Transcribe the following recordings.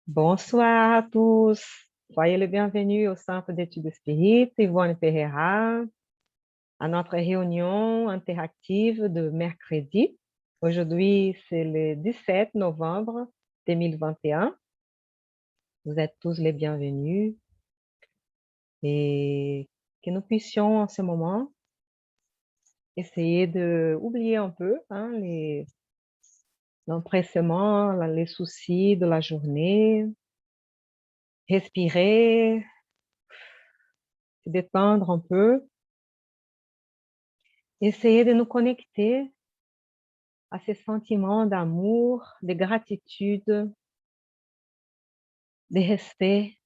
Bonsoir à tous. Soyez les bienvenus au Centre d'études spirites Yvonne Ferreira, à notre réunion interactive de mercredi. Aujourd'hui, c'est le 17 novembre 2021. Vous êtes tous les bienvenus et que nous puissions en ce moment essayer d'oublier un peu l'empressement, les soucis de la journée, respirer, se détendre un peu. Essayer de nous connecter à ces sentiments d'amour, de gratitude, de respect,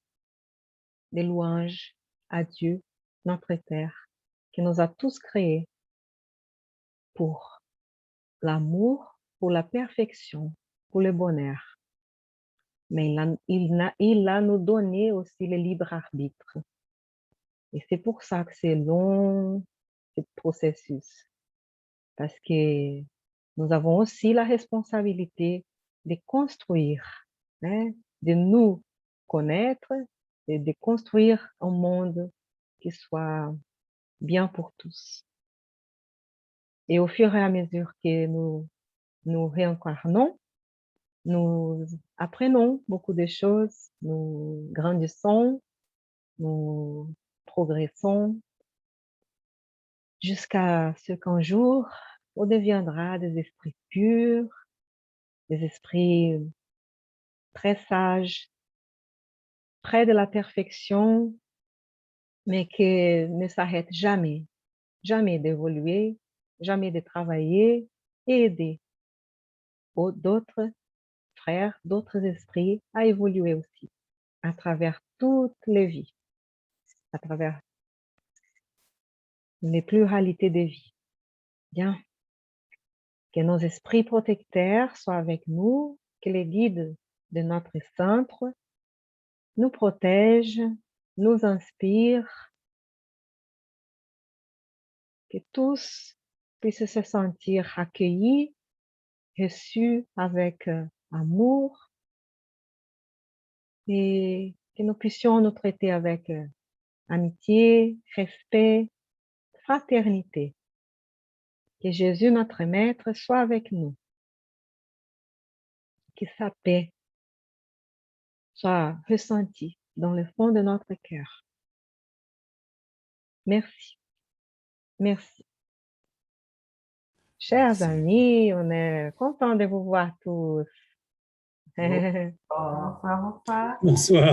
de louange à Dieu, notre Père, qui nous a tous créés pour l'amour, pour la perfection, pour le bonheur. Mais il a nous donné aussi le libre arbitre. Et c'est pour ça que c'est long, ce processus. Parce que nous avons aussi la responsabilité de construire, de nous connaître et de construire un monde qui soit bien pour tous. Et au fur et à mesure que nous réincarnons, nous apprenons beaucoup de choses, nous grandissons, nous progressons jusqu'à ce qu'un jour, on deviendra des esprits purs, des esprits très sages, près de la perfection, mais qui ne s'arrêtent jamais, jamais d'évoluer, jamais de travailler et aider d'autres frères, d'autres esprits à évoluer aussi à travers toutes les vies, à travers les pluralités des vies. Bien, que nos esprits protecteurs soient avec nous, que les guides de notre centre nous protègent, nous inspirent, que tous puissent se sentir accueillis, reçus avec amour et que nous puissions nous traiter avec amitié, respect, fraternité. Que Jésus, notre Maître, soit avec nous. Que sa paix soit ressentie dans le fond de notre cœur. Merci. Merci. Chers amis, on est content de vous voir tous. Bonsoir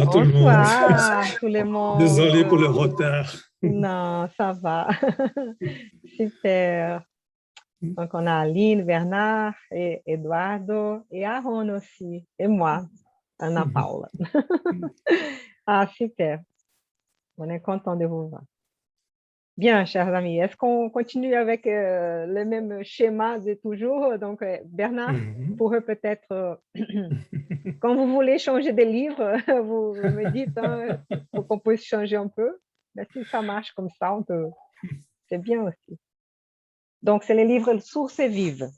tout le monde. Bonsoir tout le monde. Désolé pour le retard. Non, ça va. Super. Donc, on a Aline, Bernard, et Eduardo, et Aaron aussi, et moi, Ana Paula. Ah, super. On est content de vous voir. Bien, chers amis, est-ce qu'on continue avec le même schéma de toujours? Donc, Bernard pourrait peut-être, quand vous voulez changer de livre, vous me dites pour qu'on puisse changer un peu. Mais si ça marche comme ça, c'est bien aussi. Donc, c'est le livre Sources vives,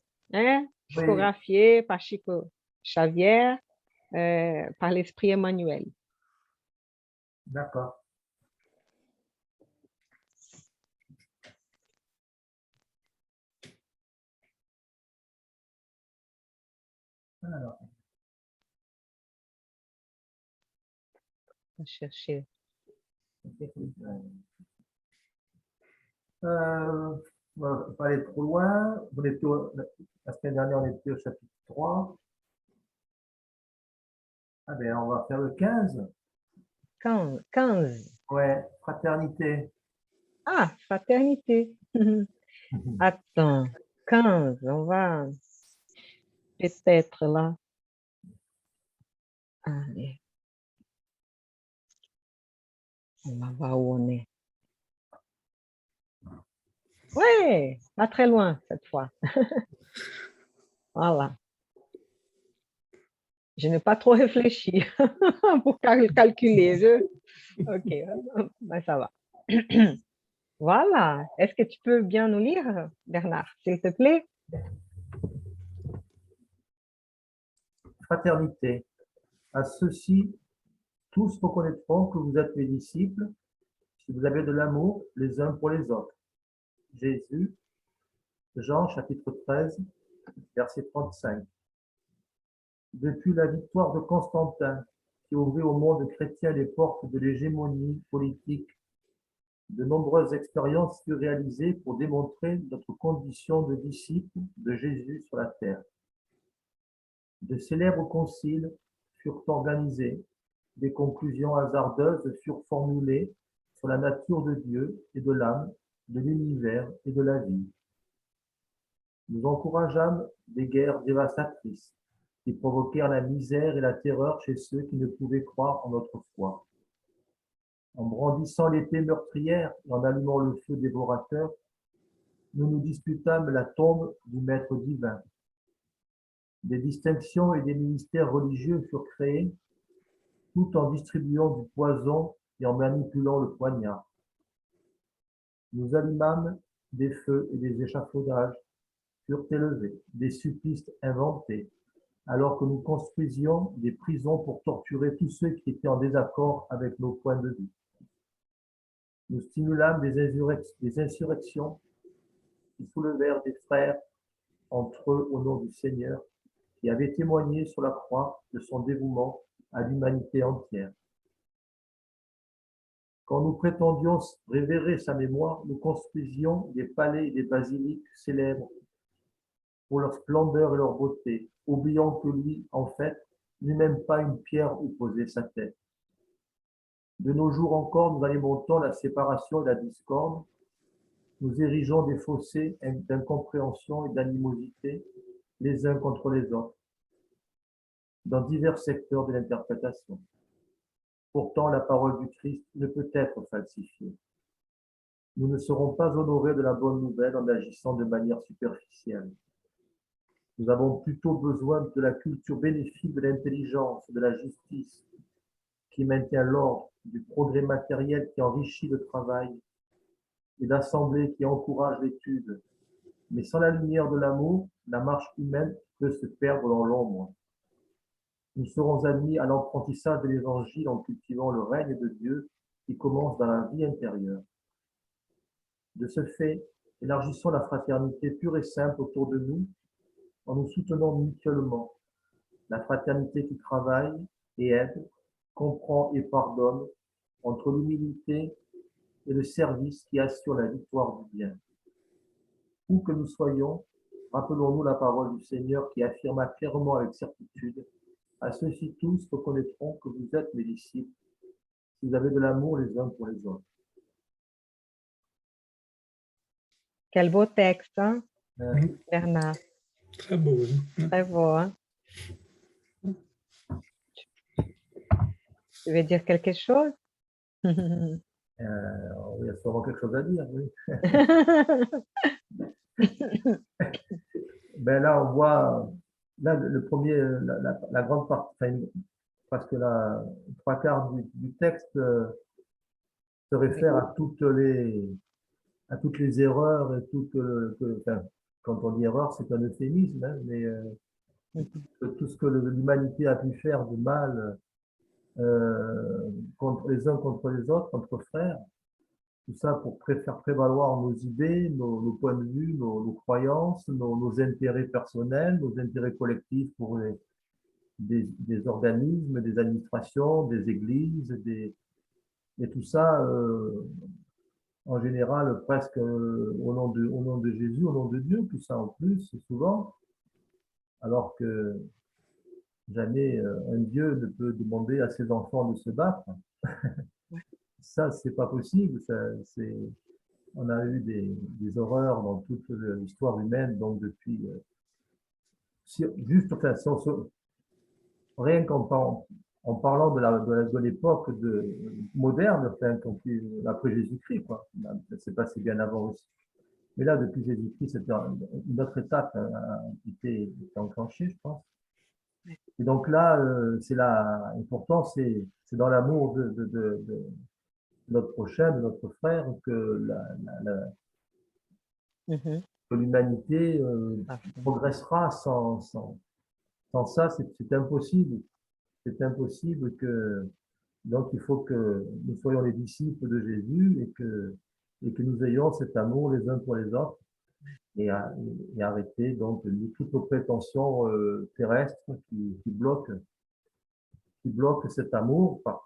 photographié par Chico Xavier, par l'esprit Emmanuel. D'accord. Alors. On va chercher. On va pas aller trop loin. La semaine dernière, on était au chapitre 3. Ah ben, on va faire le 15. 15. Ouais, fraternité. Ah, fraternité. Attends, 15, on va peut-être là. Allez. On va voir où on est. Ouais, pas très loin cette fois. Voilà. Je n'ai pas trop réfléchi pour calculer. Ok, ben, ça va. Voilà. Est-ce que tu peux bien nous lire, Bernard, s'il te plaît? Fraternité. À ceux-ci, tous reconnaîtront que vous êtes mes disciples si vous avez de l'amour les uns pour les autres. Jésus, Jean chapitre 13, verset 35. Depuis la victoire de Constantin, qui ouvrit au monde chrétien les portes de l'hégémonie politique, de nombreuses expériences furent réalisées pour démontrer notre condition de disciples de Jésus sur la terre. De célèbres conciles furent organisés, des conclusions hasardeuses furent formulées sur la nature de Dieu et de l'âme, de l'univers et de la vie. Nous encourageâmes des guerres dévastatrices qui provoquèrent la misère et la terreur chez ceux qui ne pouvaient croire en notre foi. En brandissant l'épée meurtrière et en allumant le feu dévorateur, nous nous disputâmes la tombe du Maître divin. Des distinctions et des ministères religieux furent créés, tout en distribuant du poison et en manipulant le poignard. Nous allumâmes des feux et des échafaudages furent élevés, des supplices inventés, alors que nous construisions des prisons pour torturer tous ceux qui étaient en désaccord avec nos points de vue. Nous stimulâmes des insurrections qui soulevèrent des frères entre eux au nom du Seigneur, qui avait témoigné sur la croix de son dévouement à l'humanité entière. Quand nous prétendions révérer sa mémoire, nous construisions des palais et des basiliques célèbres pour leur splendeur et leur beauté, oubliant que lui, en fait, n'est même pas une pierre où poser sa tête. De nos jours encore, nous alimentons la séparation et la discorde, nous érigeons des fossés d'incompréhension et d'animosité les uns contre les autres, dans divers secteurs de l'interprétation. Pourtant, la parole du Christ ne peut être falsifiée. Nous ne serons pas honorés de la bonne nouvelle en agissant de manière superficielle. Nous avons plutôt besoin de la culture bénéfique de l'intelligence, de la justice, qui maintient l'ordre, du progrès matériel qui enrichit le travail, et d'assemblées qui encouragent l'étude. Mais sans la lumière de l'amour, la marche humaine peut se perdre dans l'ombre. Nous serons admis à l'apprentissage de l'Évangile en cultivant le règne de Dieu qui commence dans la vie intérieure. De ce fait, élargissons la fraternité pure et simple autour de nous en nous soutenant mutuellement. La fraternité qui travaille et aide, comprend et pardonne, entre l'humilité et le service qui assure la victoire du bien. Où que nous soyons, rappelons-nous la parole du Seigneur qui affirma clairement avec certitude: à ceux-ci tous reconnaîtront que vous êtes mes disciples, si vous avez de l'amour les uns pour les autres. Quel beau texte, hein, Bernard? Très beau. Hein? Très beau, hein? Tu veux dire quelque chose? Il y a sûrement quelque chose à dire, oui. Ben là, on voit, là, le premier, la grande partie, enfin, parce que la trois quarts du texte se réfère à toutes les erreurs et enfin, quand on dit erreur, c'est un euphémisme, hein, mais tout ce que l'humanité a pu faire de mal contre les uns contre les autres, entre frères, tout ça pour faire prévaloir nos idées, nos points de vue, nos croyances, nos intérêts personnels, nos intérêts collectifs pour des organismes, des administrations, des églises, et tout ça, en général, presque au nom de Jésus, au nom de Dieu, tout ça en plus, souvent, alors que jamais un Dieu ne peut demander à ses enfants de se battre. Ça, c'est pas possible. On a eu des horreurs dans toute l'histoire humaine, donc depuis, juste, enfin, rien en parlant de l'époque moderne, enfin, après Jésus-Christ, quoi. C'est passé bien avant aussi. Mais là, depuis Jésus-Christ, c'était une autre étape qui était enclenchée, je pense. Et donc là, important, c'est dans l'amour de notre prochain, de notre frère, que que l'humanité progressera. Sans ça, c'est impossible. c'est impossible que... Donc, il faut que nous soyons les disciples de Jésus et que nous ayons cet amour les uns pour les autres et arrêter donc toutes nos prétentions terrestres qui bloquent cet amour par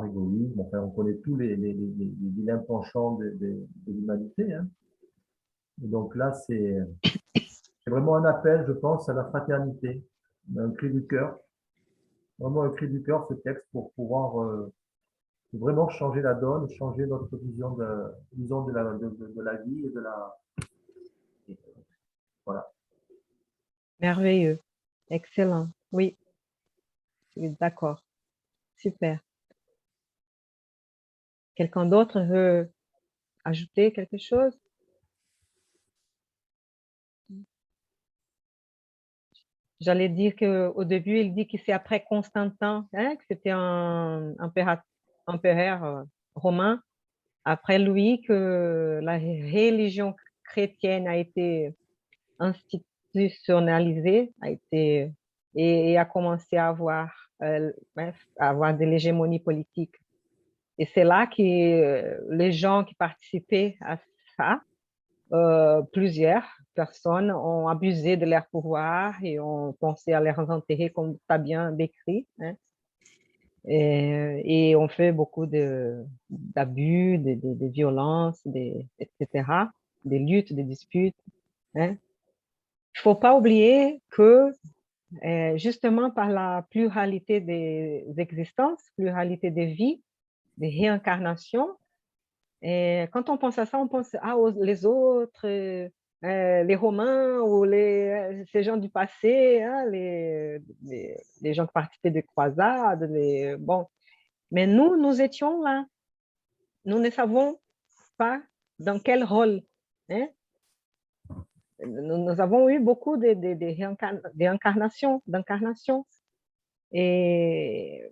égoïsme. Enfin, on connaît tous les vilains penchants de l'humanité, hein. Et donc là, c'est vraiment un appel, je pense, à la fraternité, un cri du cœur, vraiment un cri du cœur, ce texte, pour pouvoir vraiment changer la donne, changer notre vision de la vie et de la... et voilà. Merveilleux. Excellent. Oui, je suis d'accord. Super. Quelqu'un d'autre veut ajouter quelque chose? J'allais dire qu'au début, il dit que c'est après Constantin, hein, que c'était un empereur romain, après lui que la religion chrétienne a été institutionnalisée, et a commencé à avoir de l'hégémonie politique. Et c'est là que les gens qui participaient à ça, plusieurs personnes ont abusé de leur pouvoir et ont pensé à les enterrer comme tu as bien décrit, hein, et ont fait beaucoup d'abus, de violences, etc., des luttes, des disputes, hein. Il ne faut pas oublier que justement par la pluralité des existences, pluralité des vies, des réincarnations, et quand on pense à ça, on pense les autres, les Romains ou ces gens du passé, hein, les gens qui participaient des croisades. Bon. Mais nous étions là. Nous ne savons pas dans quel rôle, hein. Nous avons eu beaucoup d'incarnations. Et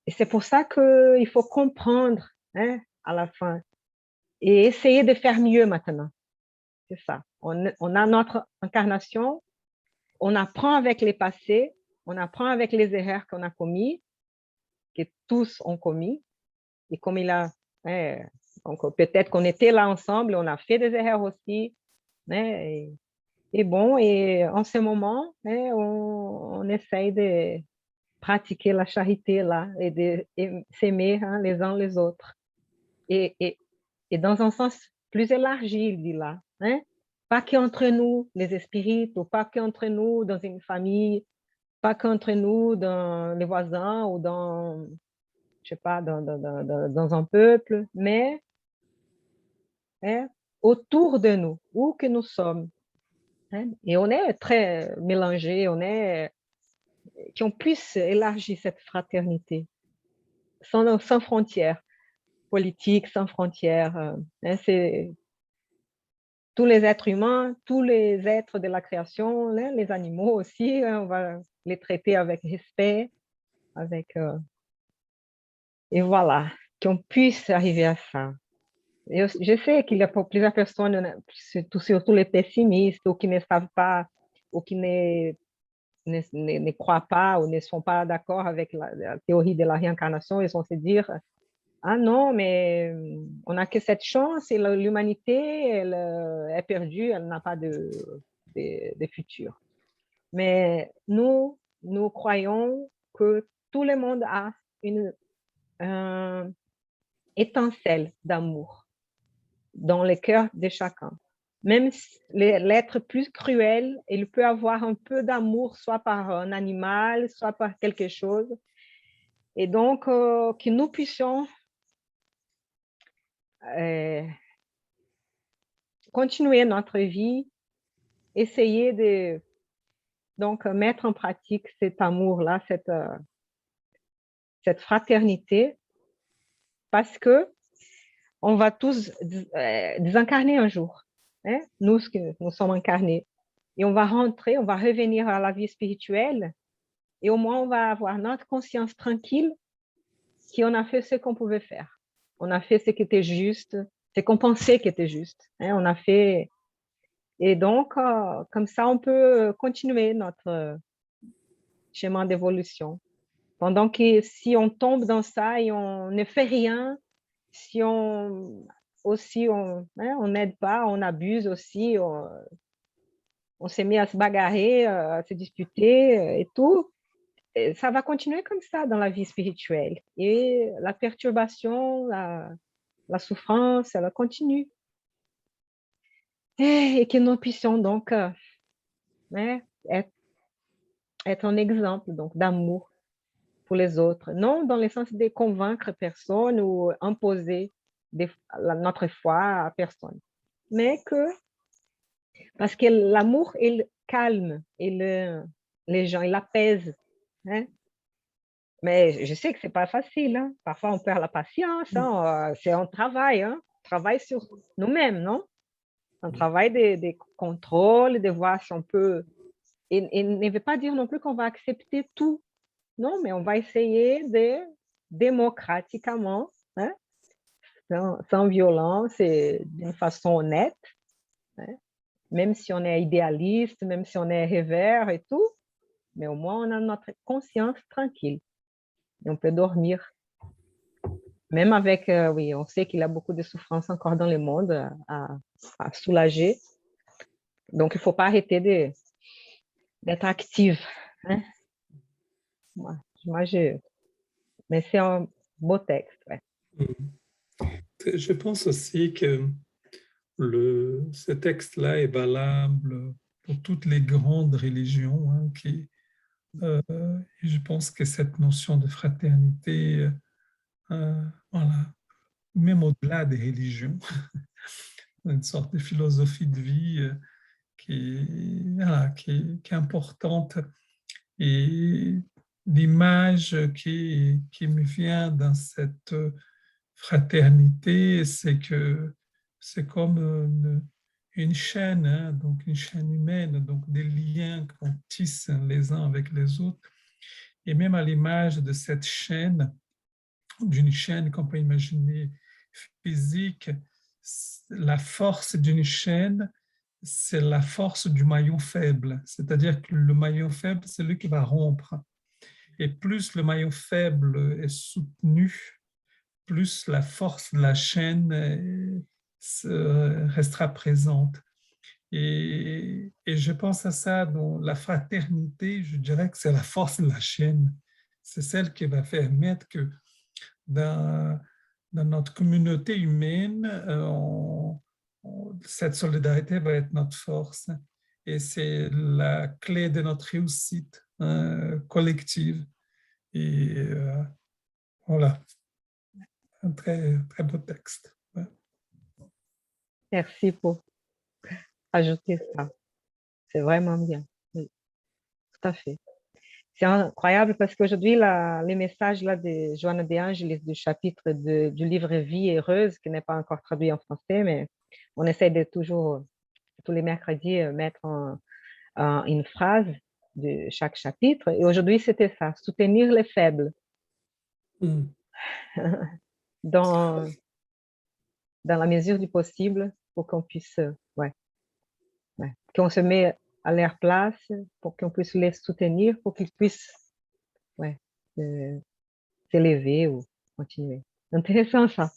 c'est pour ça qu'il faut comprendre, hein, à la fin et essayer de faire mieux maintenant. C'est ça. On a notre incarnation, on apprend avec les passés, on apprend avec les erreurs qu'on a commis, que tous ont commis. Et comme il a, hein, donc peut-être qu'on était là ensemble, on a fait des erreurs aussi, hein, et bon, et en ce moment, hein, on essaye de pratiquer la charité là et de s'aimer, hein, les uns les autres. Et, et, et dans un sens plus élargi, il dit là, hein? Pas qu'entre nous, les esprits, ou pas qu'entre nous dans une famille, pas qu'entre nous dans les voisins ou dans, je sais pas, dans un peuple, mais, hein, autour de nous, où que nous sommes, hein? Et on est très mélangés, qu'on puisse élargir cette fraternité sans frontières politiques, sans frontières, hein, c'est tous les êtres humains, tous les êtres de la création, hein, les animaux aussi, hein, on va les traiter avec respect, et voilà, qu'on puisse arriver à ça. Je sais qu'il y a plusieurs personnes, né, surtout les pessimistes, ou qui ne savent pas, ou qui ne croient pas, ou ne sont pas d'accord avec la théorie de la réincarnation, ils vont se dire, ah non, mais on n'a que cette chance et l'humanité, elle est perdue, elle n'a pas de futur. Mais nous croyons que tout le monde a une étincelle d'amour dans le cœur de chacun. Même l'être plus cruel, il peut avoir un peu d'amour, soit par un animal, soit par quelque chose. Et donc, que nous puissions continuer notre vie, essayer de donc mettre en pratique cet amour-là, cette fraternité, parce que on va tous désincarner un jour, hein? Nous sommes incarnés, et on va rentrer, on va revenir à la vie spirituelle, et au moins on va avoir notre conscience tranquille qu'on a fait ce qu'on pouvait faire. On a fait ce qui était juste, ce qu'on pensait qui était juste, hein? On a fait. Et donc, comme ça, on peut continuer schéma d'évolution. Pendant que si on tombe dans ça et on ne fait rien, si on aussi on n'aide pas, on abuse aussi, on s'est mis à se bagarrer, à se disputer et tout, et ça va continuer comme ça dans la vie spirituelle. Et la perturbation, la souffrance, elle continue. Et que nous puissions donc être, être un exemple donc d'amour pour les autres, non dans le sens de convaincre personne ou imposer notre foi à personne, mais que parce que l'amour, il calme les gens, il apaise. Hein? Mais je sais que c'est pas facile. Hein? Parfois, on perd la patience. Hein? C'est un travail. Hein? On travaille sur nous-mêmes, non? Un travail de contrôle, de voir si on peut. Et ne veut pas dire non plus qu'on va accepter tout. Non, mais on va essayer de démocratiquement, hein? Sans violence et d'une façon honnête. Hein? Même si on est idéaliste, même si on est rêveur et tout, mais au moins on a notre conscience tranquille et on peut dormir. Même avec, oui, on sait qu'il y a beaucoup de souffrances encore dans le monde à soulager. Donc, il ne faut pas arrêter d'être active. Hein? Mais c'est un beau texte. Ouais. Je pense aussi que ce texte-là est valable pour toutes les grandes religions. Hein, je pense que cette notion de fraternité, voilà, même au-delà des religions, une sorte de philosophie de vie voilà, qui est importante. Et l'image qui me vient dans cette fraternité, c'est que c'est comme une chaîne, hein, donc une chaîne humaine, donc des liens qu'on tisse les uns avec les autres. Et même à l'image de cette chaîne, d'une chaîne qu'on peut imaginer physique, la force d'une chaîne, c'est la force du maillon faible. C'est-à-dire que le maillon faible, c'est lui qui va rompre. Et plus le maillon faible est soutenu, plus la force de la chaîne restera présente. Et je pense à ça, dans la fraternité, je dirais que c'est la force de la chaîne. C'est celle qui va permettre que dans notre communauté humaine, cette solidarité va être notre force. Et c'est la clé de notre réussite collective. Et voilà, un très, très beau texte. Ouais. Merci pour ajouter ça. C'est vraiment bien. Oui, tout à fait. C'est incroyable parce qu'aujourd'hui, les messages là, de Joanna de Angelis du chapitre du livre Vie heureuse, qui n'est pas encore traduit en français, mais on essaie de toujours, tous les mercredis, mettre une phrase de chaque chapitre. Et aujourd'hui, c'était ça, soutenir les faibles dans, dans la mesure du possible pour qu'on puisse, qu'on se met à leur place, pour qu'on puisse les soutenir, pour qu'ils puissent s'élever ou continuer. Intéressant ça.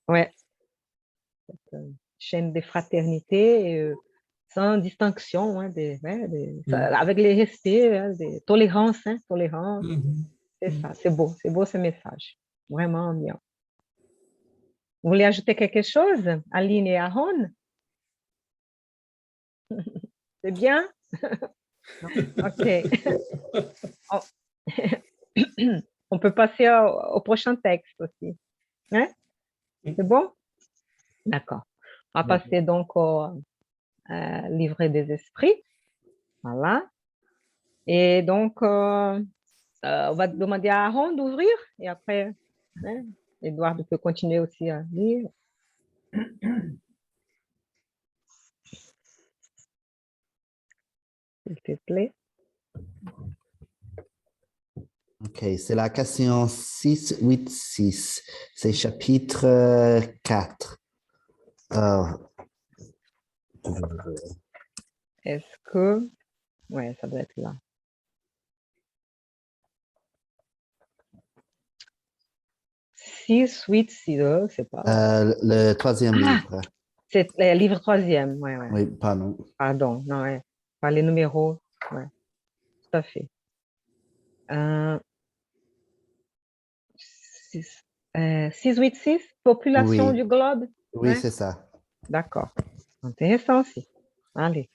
Ouais, chaîne de fraternité sans distinction, hein, avec les respects, hein, de tolérance, hein, tolérance. C'est ça, c'est beau ce message. Vraiment bien. Vous voulez ajouter quelque chose, Aline et Aaron? C'est bien? OK. On peut passer au prochain texte aussi. Hein? C'est bon? D'accord. On va passer donc au livret des esprits. Voilà. Et donc, on va demander à Aaron d'ouvrir et après, hein, Edouard peut continuer aussi à lire. S'il te plaît. OK, c'est la question 686. C'est chapitre 4. Est-ce que... Ouais, ça doit être là. 6, 8, 6, c'est pas... Le troisième Ah, livre. c'est le livre troisième, ouais. Oui, pardon. Pardon, non, ouais. Pas les numéros, ouais, tout à fait. 6, 8, 6, population Oui, du globe, oui, ouais, c'est ça. d'accord. Intéressant aussi. Allez,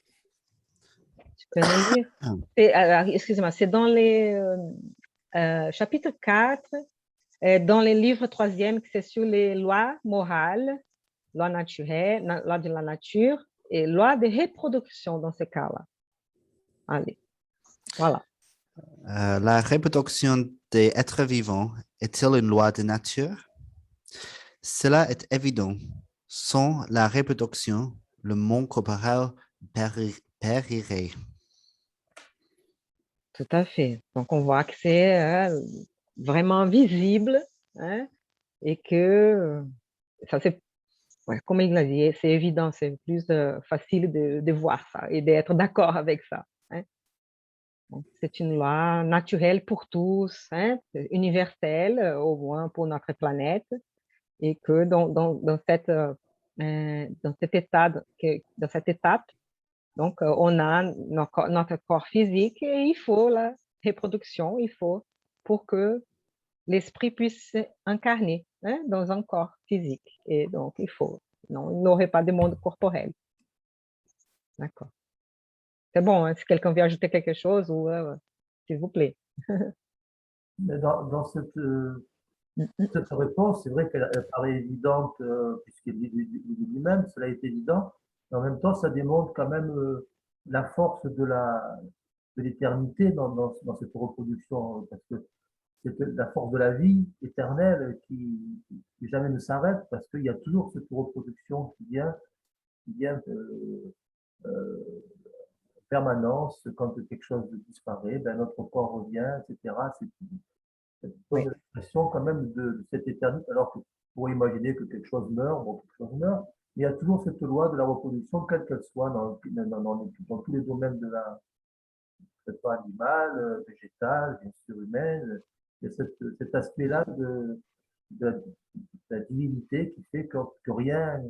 tu peux nous lire? Ah. Excusez-moi, c'est dans les chapitre 4, dans les livres troisième, c'est sur les lois morales, loi naturelle, loi de la nature et loi de reproduction dans ce cas-là. Allez, voilà. La reproduction des êtres vivants est-elle une loi de nature? Cela est évident. Sans la reproduction, le monde corporel périrait. Tout à fait. Donc, on voit que c'est vraiment visible, hein, et que ça, c'est, ouais, comme il l'a dit, c'est évident, c'est plus facile de voir ça et d'être d'accord avec ça. Hein. Donc, c'est une loi naturelle pour tous, hein, universelle, au moins pour notre planète, et que dans cet état, dans cette étape, donc on a notre corps physique et il faut la reproduction, il faut pour que l'esprit puisse incarner, hein, dans un corps physique. Et donc, il faut. Non, il n'aurait pas de monde corporel. D'accord. C'est bon, hein, si quelqu'un veut ajouter quelque chose, ou s'il vous plaît. Mais dans cette réponse, c'est vrai qu'elle paraît évidente, puisqu'il dit lui-même, cela est évident, mais en même temps, ça démontre quand même la force de l'éternité dans cette reproduction, parce que c'est la force de la vie éternelle qui jamais ne s'arrête, parce qu'il y a toujours cette reproduction qui vient en permanence. Quand quelque chose disparaît, ben, notre corps revient, etc. Ça Oui, pose l'impression quand même de cette éternité, alors qu'on pourrait imaginer que quelque chose meurt, bon, quelque chose meurt, mais il y a toujours cette loi de la reproduction, quelle qu'elle soit, dans tous les domaines de que ce soit animal, végétal, bien sûr humaine. Il y a cet aspect-là de la divinité qui fait que rien,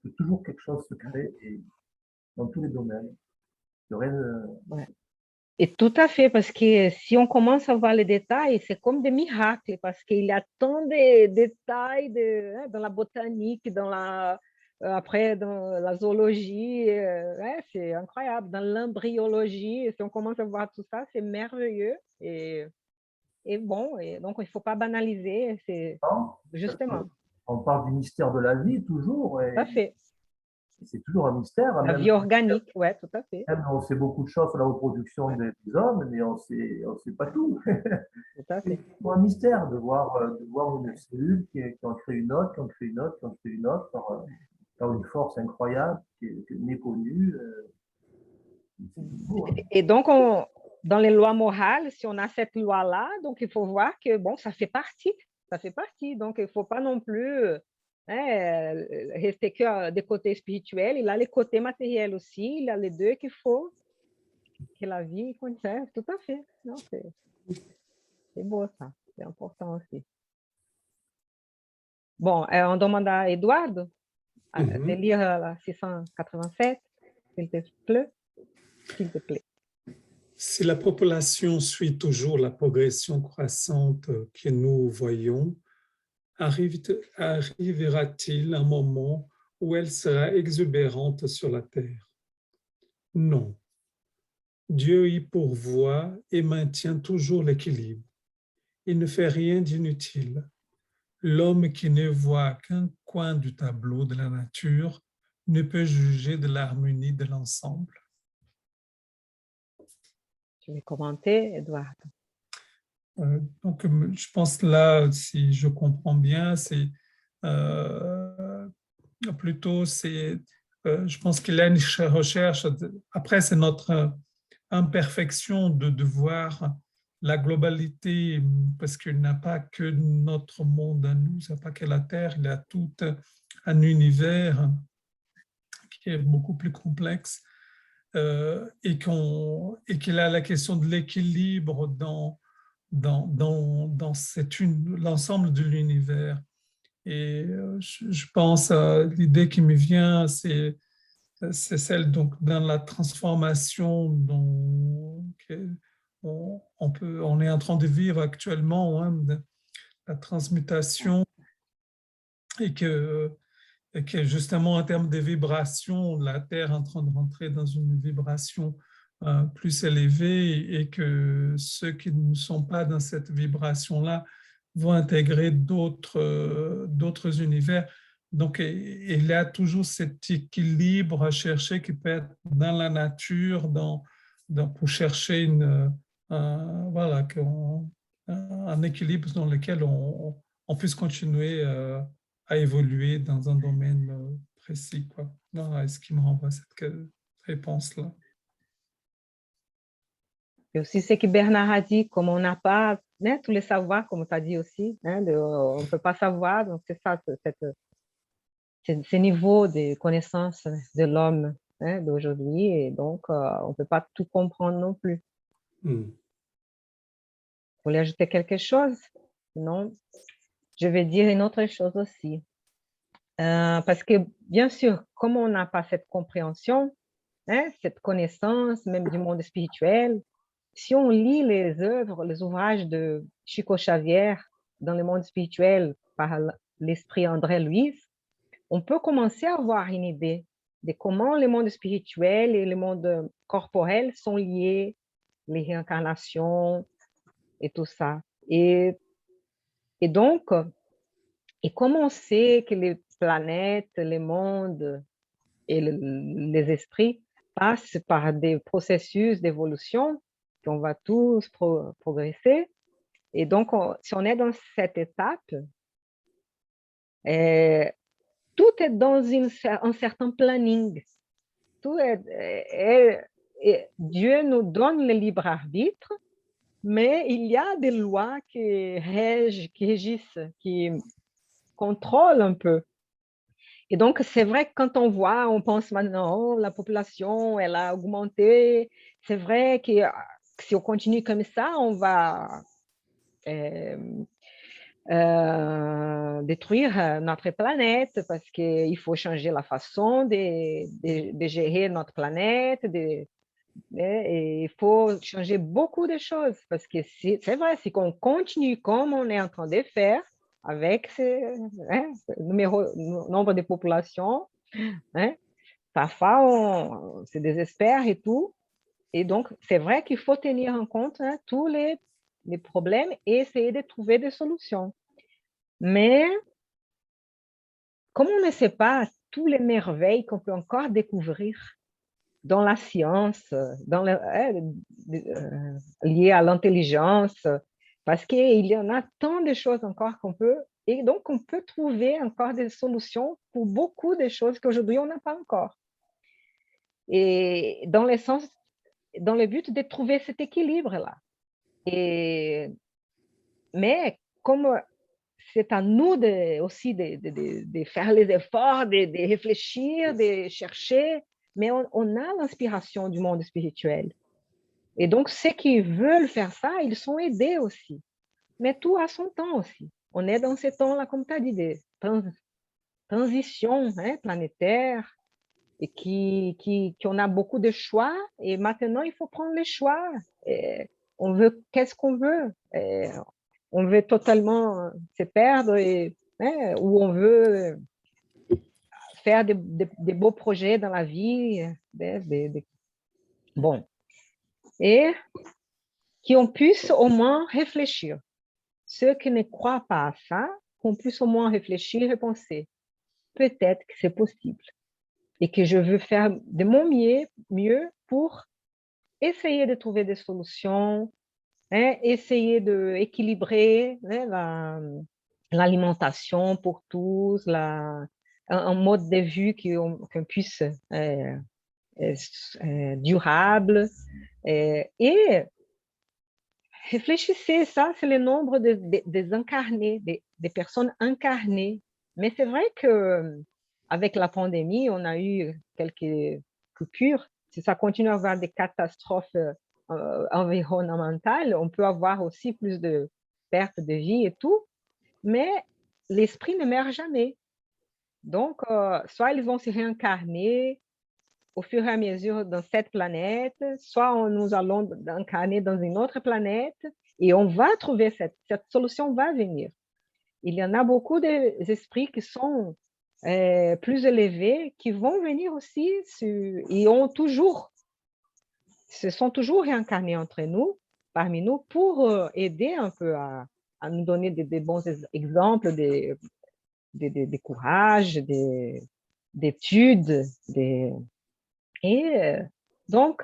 que toujours quelque chose se crée et dans tous les domaines. Que rien ouais. Et tout à fait, parce que si on commence à voir les détails, c'est comme des miracles, parce qu'il y a tant de détails hein, dans la botanique, après dans la zoologie, ouais, c'est incroyable. Dans l'embryologie, si on commence à voir tout ça, c'est merveilleux. Et bon, et donc il ne faut pas banaliser, c'est temps. justement, On parle du mystère de la vie toujours, tout à fait. et c'est toujours un mystère, hein, La vie organique, ouais, tout à fait, même on sait beaucoup de choses sur la reproduction ouais, des hommes, mais on sait pas tout. tout à C'est fait. toujours un mystère de voir une cellule qui en crée une autre, qui en crée une autre, qui en crée une autre, par une force incroyable qui est méconnue. C'est nouveau, hein. Et donc, dans les lois morales, si on a cette loi-là, donc il faut voir que, bon, ça fait partie. Ça fait partie. Donc, il ne faut pas non plus hein, rester que des côtés spirituels. Il a les côtés matériels aussi. Il a les deux qu'il faut que la vie conserve. Tout à fait. Non, c'est beau ça. C'est important aussi. Bon, on demande à Eduardo de lire la 687, s'il te plaît. S'il te plaît. Si la population suit toujours la progression croissante que nous voyons, arrivera-t-il un moment où elle sera exubérante sur la terre? Non. Dieu y pourvoit et maintient toujours l'équilibre. Il ne fait rien d'inutile. L'homme qui ne voit qu'un coin du tableau de la nature ne peut juger de l'harmonie de l'ensemble. Tu veux commenter, Eduardo? Donc, je pense là, si je comprends bien, c'est plutôt, je pense qu'il y a une recherche, après c'est notre imperfection de voir la globalité, parce qu'il n'a pas que notre monde à nous, il n'y a pas que la Terre, il y a tout un univers qui est beaucoup plus complexe et qu'il a la question de l'équilibre l'ensemble de l'univers. Et je pense à l'idée qui me vient, c'est celle donc dans la transformation on est en train de vivre actuellement, hein, la transmutation, et que justement en termes de vibration, la Terre est en train de rentrer dans une vibration plus élevée, et que ceux qui ne sont pas dans cette vibration-là vont intégrer d'autres univers. Donc, il y a toujours cet équilibre à chercher qui peut être dans la nature, pour chercher voilà, un équilibre dans lequel on puisse continuer à évoluer dans un domaine précis, quoi. Voilà, est-ce qu'il me renvoie cette réponse-là? Et aussi, ce que Bernard a dit, comme on n'a pas, né, tous les savoirs, comme tu as dit aussi, hein, on ne peut pas savoir, donc c'est ça, ce niveau de connaissance de l'homme, hein, d'aujourd'hui, et donc on ne peut pas tout comprendre non plus. Hmm. Vous voulez ajouter quelque chose? Non, je vais dire une autre chose aussi. Parce que, bien sûr, comme on n'a pas cette compréhension, hein, cette connaissance, même du monde spirituel, si on lit les œuvres, les ouvrages de Chico Xavier dans le monde spirituel par l'esprit André Louis, on peut commencer à avoir une idée de comment le monde spirituel et le monde corporel sont liés, les réincarnations et tout ça. Et donc, et comment on sait que les planètes, les mondes et les esprits passent par des processus d'évolution, qu'on va tous progresser. Et donc, si on est dans cette étape, tout est dans un certain planning. Tout Dieu nous donne le libre arbitre, mais il y a des lois qui régissent, qui contrôlent un peu. Et donc, c'est vrai que quand on voit, on pense maintenant, oh, la population, elle a augmenté. C'est vrai que si on continue comme ça, on va détruire notre planète parce qu'il faut changer la façon de gérer notre planète. Et il faut changer beaucoup de choses parce que c'est vrai, si on continue comme on est en train de faire, avec ce nombre de populations, hein, parfois on se désespère et tout. Et donc, c'est vrai qu'il faut tenir en compte, hein, tous les problèmes et essayer de trouver des solutions. Mais comme on ne sait pas toutes les merveilles qu'on peut encore découvrir dans la science, liées à l'intelligence, parce qu'il y en a tant de choses encore qu'on peut, et donc on peut trouver encore des solutions pour beaucoup de choses qu'aujourd'hui on n'a pas encore. Et dans le but de trouver cet équilibre-là. Mais comme c'est à nous aussi de faire les efforts, de réfléchir, de chercher, mais on a l'inspiration du monde spirituel. Et donc, ceux qui veulent faire ça, ils sont aidés aussi. Mais tout a son temps aussi. On est dans ce temps-là, comme tu as dit, de transition, hein, planétaire, et qu'on a beaucoup de choix. Et maintenant, il faut prendre les choix. Et on veut, qu'est-ce qu'on veut? Et on veut totalement se perdre, hein, ou on veut faire des beaux projets dans la vie. Bon. Et qu'on puisse au moins réfléchir. Ceux qui ne croient pas à ça, qu'on puisse au moins réfléchir et penser, peut-être que c'est possible. Et que je veux faire de mon mieux pour essayer de trouver des solutions, hein, essayer d'équilibrer, hein, l'alimentation pour tous, un mode de vie qu'on puisse durable. Et réfléchissez, ça, c'est le nombre des incarnés, des personnes incarnées. Mais c'est vrai qu'avec la pandémie, on a eu quelques coupures. Si ça continue à avoir des catastrophes environnementale, on peut avoir aussi plus de pertes de vie et tout, mais l'esprit ne meurt jamais. Donc, soit ils vont se réincarner au fur et à mesure dans cette planète, soit nous allons incarner dans une autre planète et on va trouver cette solution va venir. Il y en a beaucoup d'esprits qui sont plus élevés qui vont venir aussi et se sont toujours réincarnés entre nous, parmi nous, pour aider un peu à nous donner des bons exemples, de courage, d'études. Et donc,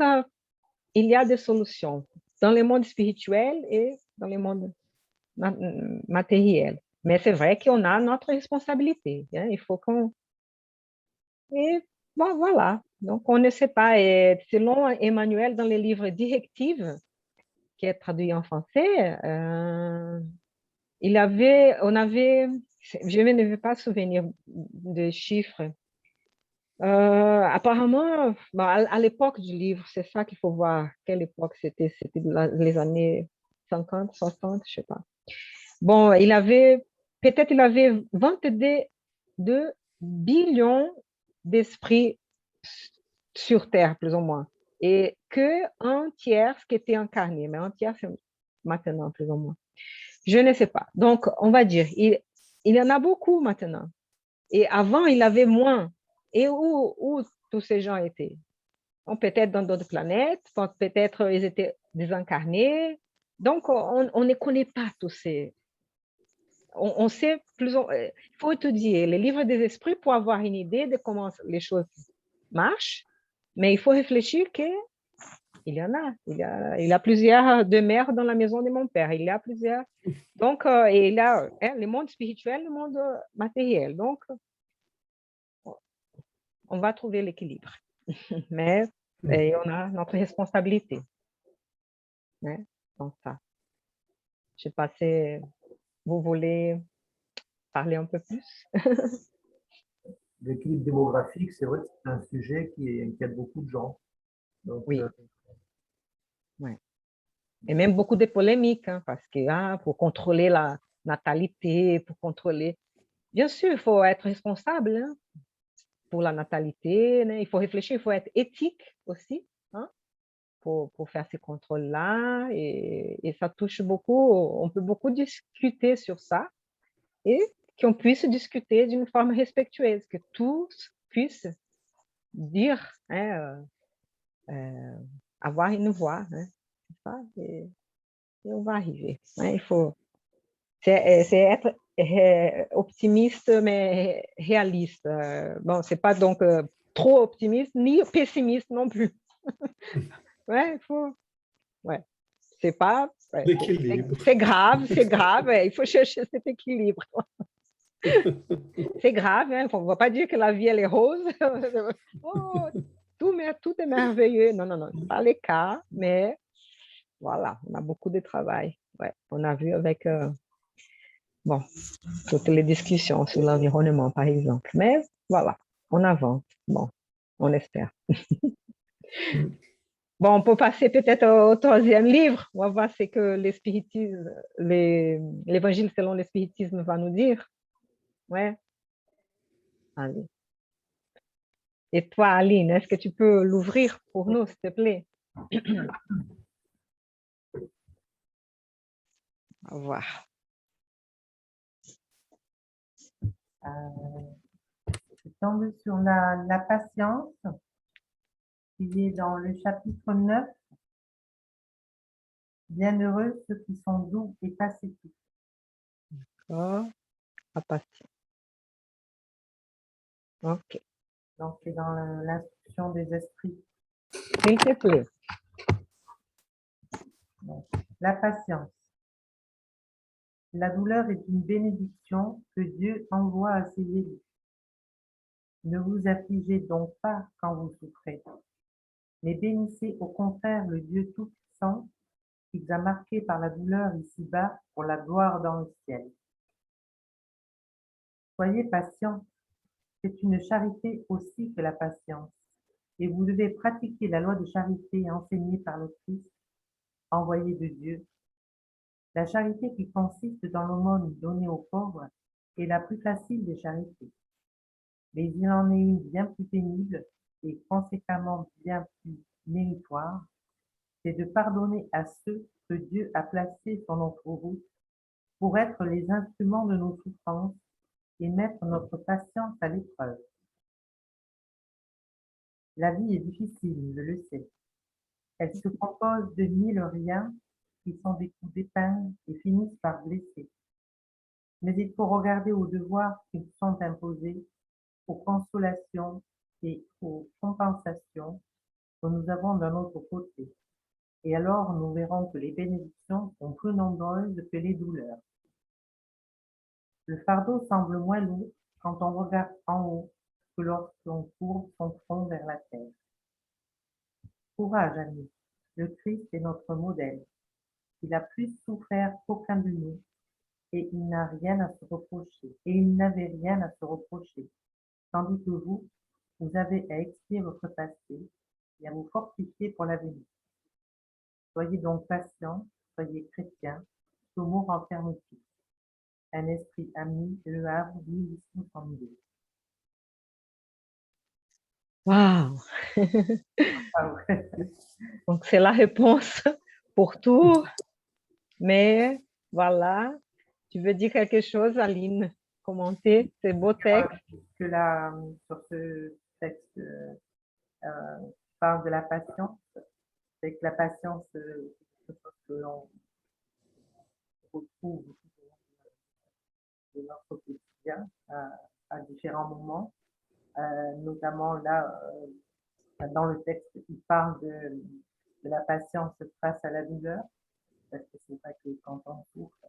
il y a des solutions dans le monde spirituel et dans le monde matériel. Mais c'est vrai qu'on a notre responsabilité. Hein? Il faut qu'on... Et bon, voilà. Donc, on ne sait pas. Et selon Emmanuel, dans le livre Directives, qui est traduit en français, on avait, je ne vais pas souvenir des chiffres. Apparemment, bon, à l'époque du livre, c'est ça qu'il faut voir. Quelle époque c'était? C'était les années 50, 60, je ne sais pas. Bon, peut-être il avait 22 billions d'esprits sur Terre, plus ou moins. Et qu'un tiers qui était incarné, mais un tiers, c'est maintenant, plus ou moins. Je ne sais pas. Donc, on va dire, il y en a beaucoup maintenant. Et avant, il y avait moins. Et où tous ces gens étaient? Peut-être dans d'autres planètes, peut-être ils étaient désincarnés. Donc, on ne connaît pas tous ces... On sait plus... Il faut étudier les livres des esprits pour avoir une idée de comment les choses marchent. Mais il faut réfléchir qu'il y en a. Il y a plusieurs demeures dans la maison de mon père. Il y a plusieurs... Donc, il y a le monde spirituel, le monde matériel. Donc, on va trouver l'équilibre. Mais on a notre responsabilité. Hein, donc ça. Je sais pas si vous voulez parler un peu plus. L'équilibre démographique, c'est vrai que c'est un sujet qui inquiète beaucoup de gens. Donc, Oui. Ouais. Et même beaucoup de polémiques, hein, parce que pour contrôler la natalité, pour contrôler... Bien sûr, il faut être responsable hein, pour la natalité, hein, il faut réfléchir, il faut être éthique aussi hein, pour faire ces contrôles-là. Et ça touche beaucoup, on peut beaucoup discuter sur ça et qu'on puisse discuter d'une forme respectueuse, que tous puissent dire, hein, avoir une voix. Hein, ça, et on va arriver. Hein, il faut... C'est être optimiste, mais réaliste. Bon, c'est pas donc trop optimiste, ni pessimiste non plus. Ouais, il faut... Ouais. C'est pas... Ouais, L'équilibre. c'est grave, il faut chercher cet équilibre. C'est grave, hein, on ne va pas dire que la vie, elle est rose. Oh, tout est merveilleux. Non, non, non, ce n'est pas le cas, mais voilà, on a beaucoup de travail. Ouais, on a vu avec... bon, toutes les discussions sur l'environnement, par exemple. Mais voilà, on avance. Bon, on espère. Bon, on peut passer peut-être au troisième livre. On va voir ce que l'évangile selon le spiritisme va nous dire. Ouais. Allez. Et toi, Aline, est-ce que tu peux l'ouvrir pour nous, s'il te plaît? Au revoir. Je tombe sur la patience, qui est dans le chapitre 9. Bienheureux ceux qui sont doux et pacifiques. Oh, la patience. OK. Donc, c'est dans l'instruction des esprits. S'il te plaît. Donc, la patience. La douleur est une bénédiction que Dieu envoie à ses élus. Ne vous affligez donc pas quand vous souffrez, mais bénissez au contraire le Dieu Tout-Puissant qui vous a marqué par la douleur ici-bas pour la gloire dans le ciel. Soyez patients, c'est une charité aussi que la patience, et vous devez pratiquer la loi de charité enseignée par le Christ envoyé de Dieu. La charité qui consiste dans l'aumône donnée aux pauvres est la plus facile des charités. Mais il en est une bien plus pénible et conséquemment bien plus méritoire, c'est de pardonner à ceux que Dieu a placés sur notre route pour être les instruments de nos souffrances et mettre notre patience à l'épreuve. La vie est difficile, je le sais. Elle se compose de 1000 riens qui sont des coups d'épingle et finissent par blesser. Mais il faut regarder aux devoirs qui nous sont imposés, aux consolations et aux compensations que nous avons d'un autre côté. Et alors nous verrons que les bénédictions sont plus nombreuses que les douleurs. Le fardeau semble moins lourd quand on regarde en haut que lorsqu'on courbe son front vers la terre. Courage, amis, le Christ est notre modèle. Il a plus souffert qu'aucun de nous et il n'a rien à se reprocher. Et il n'avait rien à se reprocher. Tandis que vous avez à expier votre passé et à vous fortifier pour l'avenir. Soyez donc patients, soyez chrétiens, ce mot renferme tout. Un esprit ami, Le Havre, 1832. Waouh! Ah ouais. Donc, c'est la réponse pour tout, mais voilà. Tu veux dire quelque chose, Aline? Commenter ces beaux textes? Que sur ce texte parle de la patience, c'est que la patience, c'est quelque chose que l'on retrouve de notre quotidien à différents moments. Notamment là, dans le texte, il parle de la patience face à la douleur, parce que c'est vrai que quand on souffre,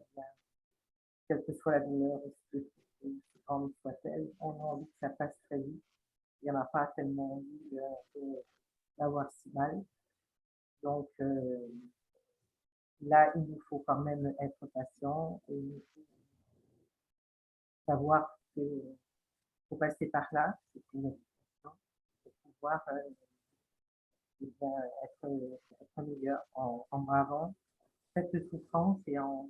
quelle que soit la douleur, aussi grande soit-elle, on a envie que ça passe très vite. Il n'y en a pas tellement envie d'avoir si mal. Donc là, il nous faut quand même être patient et savoir qu'il faut passer par là, c'est une option, pour pouvoir être meilleur en bravant cette souffrance et en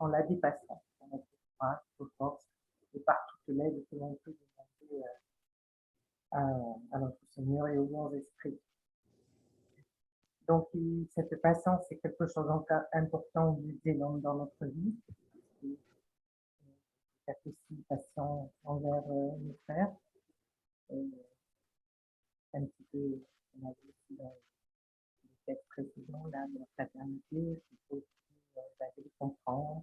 la dépassant, en notre courage, nos forces et par toute l'aide que l'on peut demander à notre Seigneur et aux bons esprits. Donc, cette patience, c'est quelque chose d'important dans notre vie. Être aussi patient envers nos frères. Un petit peu, on a vu aussi dans le texte précédent, là, de la fraternité, il faut aussi les comprendre,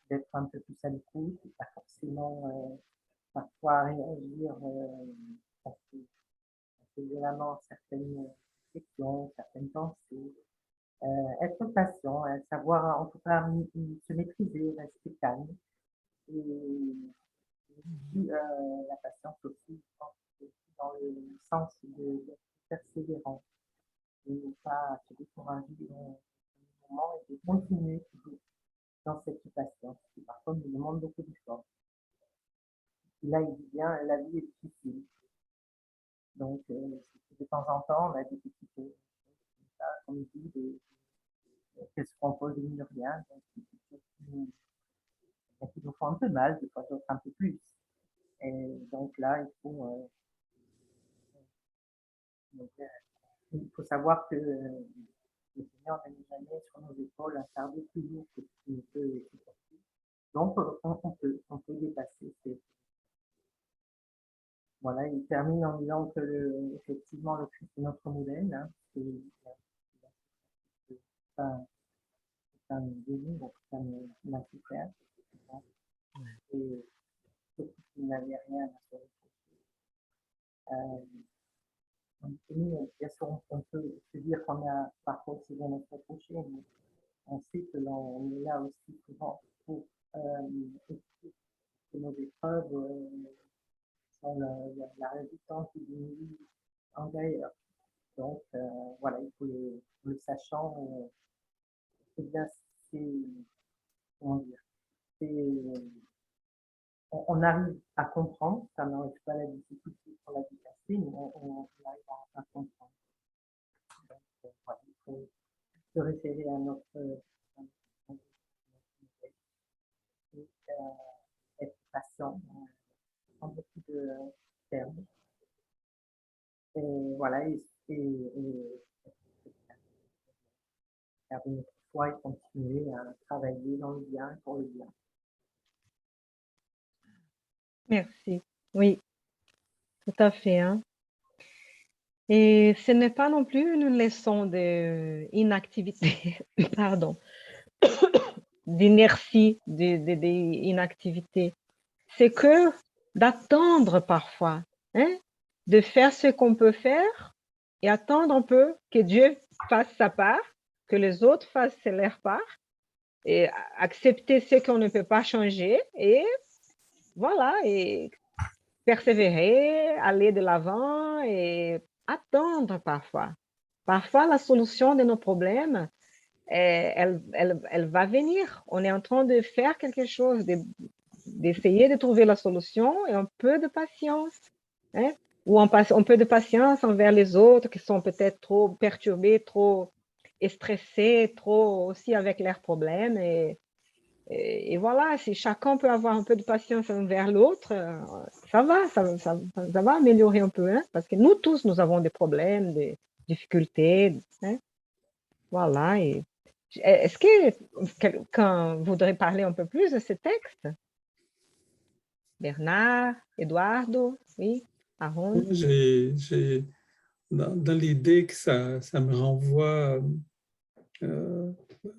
d'être un peu plus à l'écoute, et pas forcément parfois réagir assez violemment à certaines questions, certaines pensées. Être patient, savoir en tout cas se maîtriser, rester calme. Et aussi, la patience aussi, je pense, dans le sens de persévérance, de ne pas se décourager dans un moment et de continuer toujours dans cette patience qui parfois nous demande beaucoup d'efforts. Et là, il dit bien, la vie est difficile. Donc, de temps en temps, on a des petites choses, comme il dit, qu'elles se composent de mine de rien, donc qui nous font un peu mal, des fois d'autres un peu plus. Et donc là, il faut savoir que le Seigneur n'a jamais sur nos épaules un fardeau plus lourd que ce qu'il ne peut supporter. Donc, on peut dépasser Voilà, il termine en disant que effectivement le Christ est notre modèle, hein, c'est un déni, donc ça m'a souffert, et surtout qu'il n'avait rien à se reprocher. Nous, bien sûr, on peut se dire qu'on a parfois aussi bien à se reprocher, mais on sait que l'on est là aussi souvent pour que nos épreuves sont la résistance d'une vie antérieure. Donc, voilà, il faut le sachant, c'est bien, comment dire, on arrive à comprendre, ça n'enlève pas la difficulté pour la dépasser, mais on arrive à comprendre. Donc, se référer à être patient en beaucoup de termes. Et voilà, faire une autre foi et continuer à travailler dans le bien pour le bien. Merci. Oui, tout à fait, hein. Et ce n'est pas non plus une leçon d'inactivité, pardon, d'inertie, d'inactivité. C'est que d'attendre parfois, hein, de faire ce qu'on peut faire et attendre un peu que Dieu fasse sa part, que les autres fassent leur part et accepter ce qu'on ne peut pas changer et voilà, et persévérer, aller de l'avant et attendre parfois. Parfois, la solution de nos problèmes, elle va venir. On est en train de faire quelque chose, d'essayer de trouver la solution et un peu de patience. Hein? Ou un peu de patience envers les autres qui sont peut-être trop perturbés, trop stressés, trop aussi avec leurs problèmes. Et voilà, si chacun peut avoir un peu de patience envers l'autre, ça va améliorer un peu, hein? Parce que nous tous, nous avons des problèmes, des difficultés. Hein? Voilà. Est-ce que quelqu'un voudrait parler un peu plus de ce texte? Bernard, Eduardo, oui, Aaron. Dans l'idée que ça me renvoie